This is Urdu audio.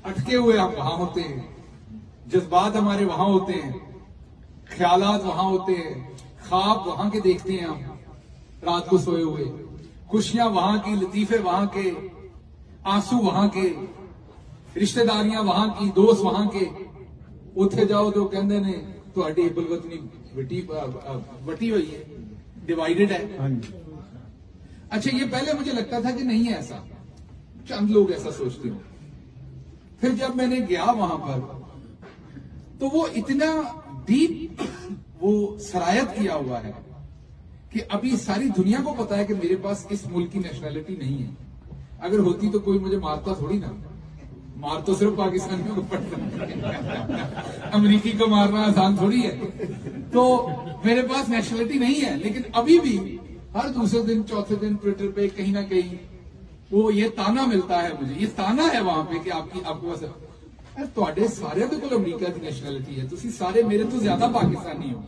اٹکے ہوئے ہم وہاں ہوتے ہیں، جذبات ہمارے وہاں ہوتے ہیں، خیالات وہاں ہوتے ہیں، خواب وہاں کے دیکھتے ہیں ہم رات کو سوئے ہوئے، خوشیاں وہاں کی، لطیفے وہاں کے، آنسو وہاں کے، رشتہ داریاں وہاں کی، دوست وہاں کے. اتھے جاؤ تو کہندے نے تہاڈی بلوتنی وٹی ہوئی ہے، ڈیوائیڈڈ ہے. اچھا یہ پہلے مجھے لگتا تھا کہ نہیں ہے ایسا، چند لوگ ایسا سوچتے ہوں. پھر جب میں نے گیا وہاں پر تو وہ اتنا ڈیپ وہ سرایت کیا ہوا ہے کہ ابھی ساری دنیا کو پتا ہے کہ میرے پاس اس ملک کی نیشنلٹی نہیں ہے. اگر ہوتی تو کوئی مجھے مارتا تھوڑی نا، مار تو صرف پاکستانیوں کو پڑتا ہے، امریکی کو مارنا آسان تھوڑی ہے. تو میرے پاس نیشنلٹی نہیں ہے، لیکن ابھی بھی ہر دوسرے دن چوتھے دن ٹویٹر پہ کہیں نہ کہیں وہ یہ تانا ملتا ہے مجھے، یہ تانا ہے وہاں پہ کہ آپ کے پاس تھوڑے سارے تو کول امریکہ کی نیشنلٹی ہے، تسی سارے میرے تو زیادہ پاکستانی ہو.